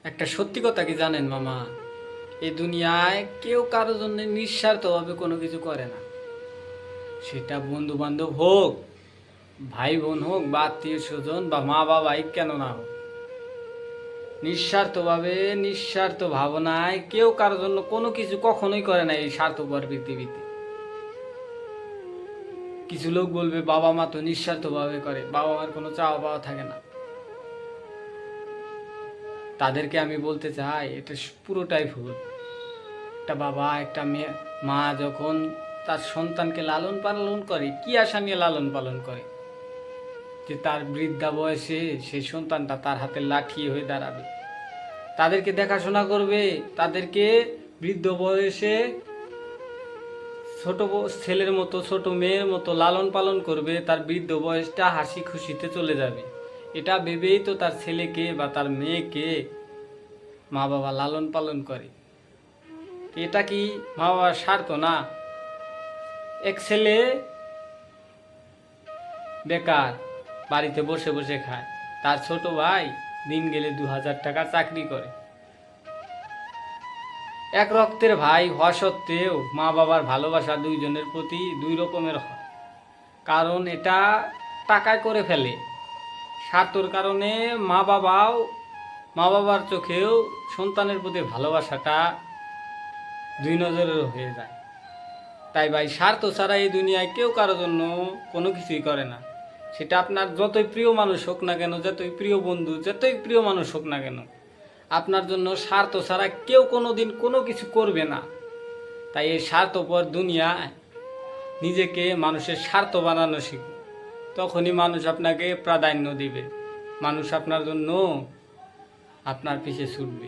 একটা সত্যি কথা কি জানেন মামা? এই দুনিয়ায় কেউ কারোর জন্য নিঃস্বার্থভাবে কোনো কিছু করে না। সেটা বন্ধু বান্ধব হোক, ভাই বোন হোক, বা আত্মীয় স্বজন, বা মা বাবাই কেন না হোক, নিঃস্বার্থভাবে নিঃস্বার্থ ভাবনায় কেউ কারোর জন্য কোনো কিছু কখনোই করে না এই স্বার্থপর পৃথিবীতে। কিছু লোক বলবে বাবা মা তো নিঃস্বার্থভাবে করে, বাবা মার কোনো চাওয়া পাওয়া থাকে না। তাদেরকে আমি বলতে চাই এটা পুরোটাই ভুল। একটা বাবা একটা মেয়ে মা যখন তার সন্তানকে লালন পালন করে, কি আশা নিয়ে লালন পালন করে? যে তার বৃদ্ধা বয়সে সেই সন্তানটা তার হাতে লাঠি হয়ে দাঁড়াবে, তাদেরকে দেখাশোনা করবে, তাদেরকে বৃদ্ধ বয়সে ছোট ছেলের মতো ছোট মেয়ের মতো লালন পালন করবে, তার বৃদ্ধ বয়সটা হাসি খুশিতে চলে যাবে। এটা ভেবেই তো তার ছেলেকে বা তার মেয়েকে মা বাবা লালন পালন করে। এটা কি মা বাবার স্বার্থ না? এক ছেলে বেকার, বাড়িতে বসে বসে খায়, তার ছোট ভাই দিন গেলে 2000 টাকা চাকরি করে। এক রক্তের ভাই হওয়া সত্ত্বেও মা বাবার ভালোবাসা দুইজনের প্রতি দুই রকমের হয়। কারণ এটা টাকায় করে ফেলে। স্বার্থর কারণে মা বাবার চোখেও সন্তানের প্রতি ভালোবাসাটা দুই নজরের হয়ে যায়। তাই ভাই, স্বার্থ ছাড়া এই দুনিয়ায় কেউ কারোর জন্য কোনো কিছুই করে না। সেটা আপনার যতই প্রিয় মানুষ হোক না কেন, যতই প্রিয় বন্ধু, যতই প্রিয় মানুষ হোক না কেন, আপনার জন্য স্বার্থ ছাড়া কেউ কোনো দিন কোনো কিছু করবে না। তাই এই স্বার্থপর দুনিয়ায় নিজেকে মানুষের স্বার্থ বানানো শিখুন। তখনই মানুষ আপনাকে প্রাধান্য দিবে, মানুষ আপনার জন্য আপনার পিছে ছুটবে।